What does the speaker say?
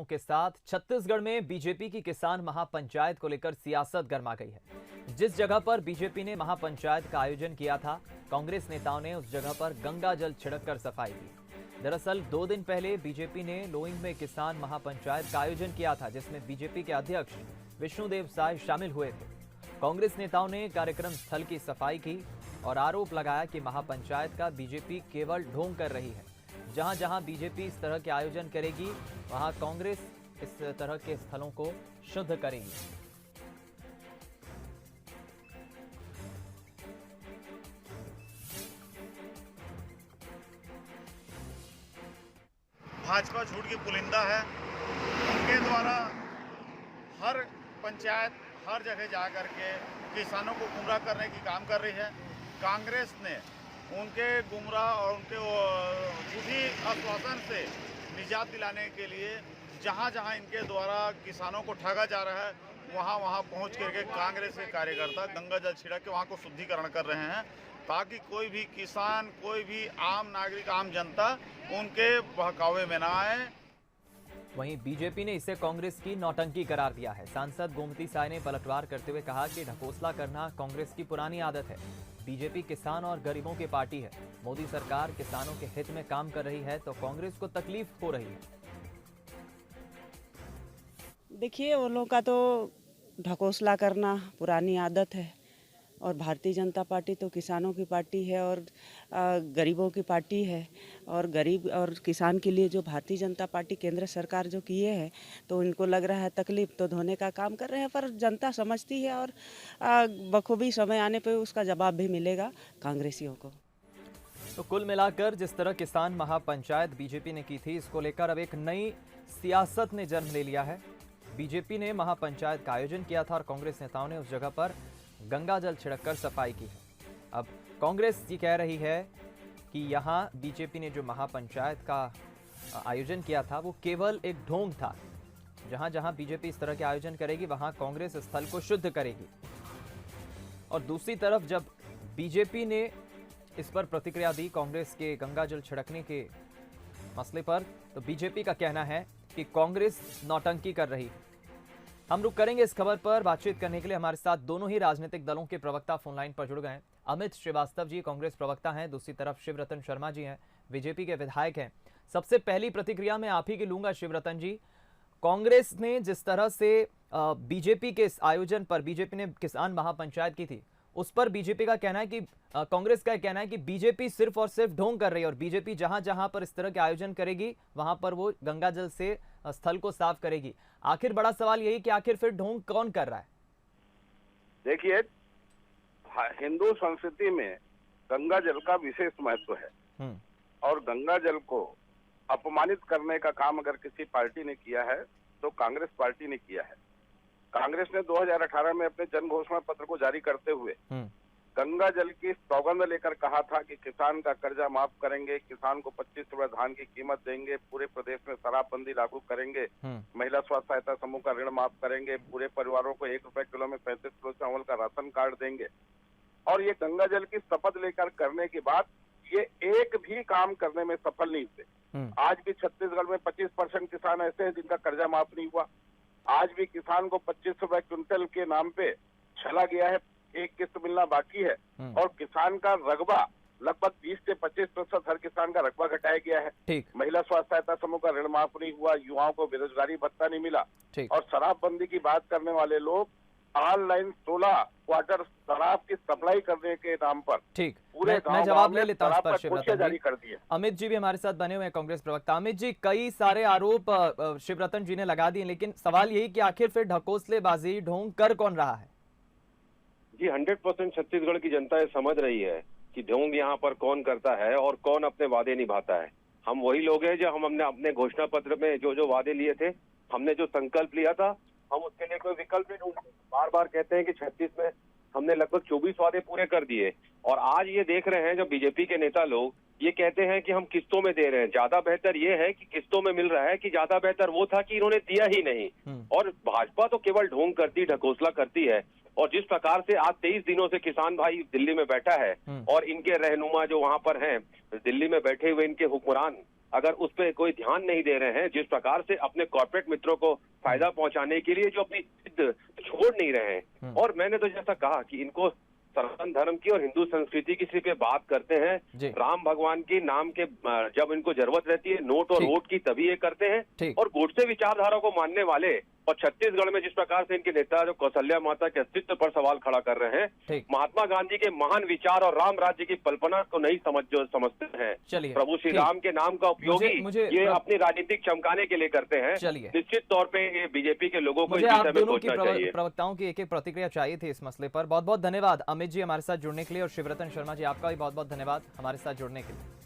के साथ छत्तीसगढ़ में बीजेपी की किसान महापंचायत को लेकर सियासत गर्मा गई है। जिस जगह पर बीजेपी ने महापंचायत का आयोजन किया था, कांग्रेस नेताओं ने उस जगह पर गंगा जल छिड़ककर सफाई की। दरअसल 2 दिन पहले बीजेपी ने लोइंग में किसान महापंचायत का आयोजन किया था, जिसमें बीजेपी के अध्यक्ष विष्णुदेव साय शामिल हुए थे। कांग्रेस नेताओं ने कार्यक्रम स्थल की सफाई की और आरोप लगाया कि महापंचायत का बीजेपी केवल ढोंग कर रही है। जहां जहां बीजेपी इस तरह के आयोजन करेगी, वहां कांग्रेस इस तरह के स्थलों को शुद्ध करेगी। भाजपा झूठ की पुलिंदा है। उनके द्वारा हर पंचायत, हर जगह जा करके किसानों को गुमराह करने की काम कर रही है। कांग्रेस ने उनके गुमराह और उनके झूठी आश्वासन से निजात दिलाने के लिए जहां जहां इनके द्वारा किसानों को ठगा जा रहा है, वहां वहां पहुंच करके कांग्रेस के कार्यकर्ता गंगा जल छिड़क के वहां को शुद्धिकरण कर रहे हैं, ताकि कोई भी किसान, कोई भी आम नागरिक, आम जनता उनके बहकावे में ना आए। वहीं बीजेपी ने इसे कांग्रेस की नौटंकी करार दिया है। सांसद गोमती साय ने पलटवार करते हुए कहा कि ढकोसला करना कांग्रेस की पुरानी आदत है। बीजेपी किसान और गरीबों की पार्टी है। मोदी सरकार किसानों के हित में काम कर रही है तो कांग्रेस को तकलीफ हो रही है। देखिए, वो लोगों का तो ढकोसला करना पुरानी आदत है और भारतीय जनता पार्टी तो किसानों की पार्टी है और गरीबों की पार्टी है। और गरीब और किसान के लिए जो भारतीय जनता पार्टी केंद्र सरकार जो किए है, तो इनको लग रहा है तकलीफ तो धोने का काम कर रहे हैं, पर जनता समझती है और बखूबी समय आने पे उसका जवाब भी मिलेगा कांग्रेसियों को। तो कुल मिलाकर जिस तरह किसान महापंचायत बीजेपी ने की थी, इसको लेकर अब एक नई सियासत ने जन्म ले लिया है। बीजेपी ने महापंचायत का आयोजन किया था और कांग्रेस नेताओं ने उस जगह पर गंगा जल छिड़ककर सफाई की है। अब कांग्रेस ये कह रही है कि यहां बीजेपी ने जो महापंचायत का आयोजन किया था वो केवल एक ढोंग था। जहां जहां बीजेपी इस तरह के आयोजन करेगी, वहां कांग्रेस स्थल को शुद्ध करेगी। और दूसरी तरफ जब बीजेपी ने इस पर प्रतिक्रिया दी, कांग्रेस के गंगा जल छिड़कने के मसले पर, तो बीजेपी का कहना है कि कांग्रेस नौटंकी कर रही है। हम रुक करेंगे इस खबर पर। बातचीत करने के लिए हमारे साथ दोनों ही राजनीतिक दलों के प्रवक्ता फोन लाइन पर जुड़ गए हैं। अमित श्रीवास्तव जी कांग्रेस प्रवक्ता हैं, दूसरी तरफ शिवरतन शर्मा जी हैं, बीजेपी के विधायक हैं। सबसे पहली प्रतिक्रिया मैं आप ही की लूंगा शिवरतन जी। कांग्रेस ने जिस तरह से बीजेपी के इस आयोजन पर, बीजेपी ने किसान महापंचायत की थी, उस पर बीजेपी का कहना है कि कांग्रेस का कहना है कि बीजेपी सिर्फ और सिर्फ ढोंग कर रही है और बीजेपी जहां जहां पर इस तरह के आयोजन करेगी, वहां पर वो गंगा जल से स्थल को साफ करेगी। आखिर बड़ा सवाल यही कि आखिर फिर ढोंग कौन कर रहा है? देखिए, हिंदू संस्कृति में गंगा जल का विशेष महत्व है और गंगा जल को अपमानित करने का काम अगर किसी पार्टी ने किया है तो कांग्रेस पार्टी ने किया है। कांग्रेस ने 2018 में अपने जन घोषणा पत्र को जारी करते हुए गंगा जल की सौगंध लेकर कहा था कि किसान का कर्जा माफ करेंगे, किसान को 25 रुपए धान की कीमत देंगे, पूरे प्रदेश में शराबबंदी लागू करेंगे, महिला स्वास्थ्य सहायता समूह का ऋण माफ करेंगे, पूरे परिवारों को 1 रुपए किलो में 35 किलो चावल का राशन कार्ड देंगे। और ये गंगा जल की शपथ लेकर करने के बाद ये एक भी काम करने में सफल नहीं थे। आज भी छत्तीसगढ़ में 25% किसान ऐसे हैं जिनका कर्जा माफ नहीं हुआ। आज भी किसान को 25 रुपए क्विंटल के नाम पे छला गया है, एक किस्त मिलना बाकी है। और किसान का रकबा लगभग 20 से 25% हर किसान का रकबा घटाया गया है। महिला स्वास्थ्य सहायता समूह का ऋण माफ नहीं हुआ, युवाओं को बेरोजगारी भत्ता नहीं मिला। और शराबबंदी की बात करने वाले लोग ऑनलाइन 16 क्वार्टर शराब की सप्लाई करने के नाम पर पूरे मैं जवाब ले लेता हूं इस पर शिवरतन जारी कर दिए। अमित जी भी हमारे साथ बने हुए हैं, कांग्रेस प्रवक्ता। अमित जी, कई सारे आरोप शिवरतन जी ने लगा दिए, लेकिन सवाल यही कि आखिर फिर ढकोसलेबाजी, ढोंग कर कौन रहा है? जी 100% छत्तीसगढ़ की जनता ये समझ रही है कि ढोंग यहाँ पर कौन करता है और कौन अपने वादे निभाता है। हम वही लोग हैं जो हमने अपने घोषणा पत्र में जो वादे लिए थे, हमने जो संकल्प लिया था, हम उसके लिए कोई विकल्प नहीं ढूंढते। बार बार कहते हैं कि 36 में हमने लगभग 24 वादे पूरे कर दिए और आज ये देख रहे हैं जब बीजेपी के नेता लोग ये कहते हैं कि हम किस्तों में दे रहे हैं। ज्यादा बेहतर ये है कि किस्तों में मिल रहा है कि ज्यादा बेहतर वो था कि इन्होंने दिया ही नहीं। और भाजपा तो केवल ढोंग करती, ढकोसला करती है। और जिस प्रकार से आज 23 दिनों से किसान भाई दिल्ली में बैठा है और इनके रहनुमा जो वहां पर हैं, दिल्ली में बैठे हुए इनके हुक्मरान अगर उस पर कोई ध्यान नहीं दे रहे हैं, जिस प्रकार से अपने कॉर्पोरेट मित्रों को फायदा पहुंचाने के लिए जो अपनी जिद छोड़ नहीं रहे हैं, और मैंने तो जैसा कहा कि इनको सनातन धर्म की और हिंदू संस्कृति की सिर्फ बात करते हैं, राम भगवान के नाम के जब इनको जरूरत रहती है नोट और वोट की तभी ये करते हैं, और गोडसे विचारधारा को मानने वाले और छत्तीसगढ़ में जिस प्रकार से इनके नेता जो कौशल्या माता के अस्तित्व पर सवाल खड़ा कर रहे हैं, महात्मा गांधी के महान विचार और राम राज्य की कल्पना को नहीं समझते हैं। प्रभु श्री राम के नाम का उपयोग ये अपनी राजनीतिक चमकाने के लिए करते हैं। निश्चित तौर पे ये बीजेपी के लोगों को आप दोनों की प्रवक्ताओं की एक प्रतिक्रिया चाहिए थी इस मसले पर। बहुत बहुत धन्यवाद अमित जी हमारे साथ जुड़ने के लिए, और शिवरतन शर्मा जी आपका भी बहुत बहुत धन्यवाद हमारे साथ जुड़ने के लिए।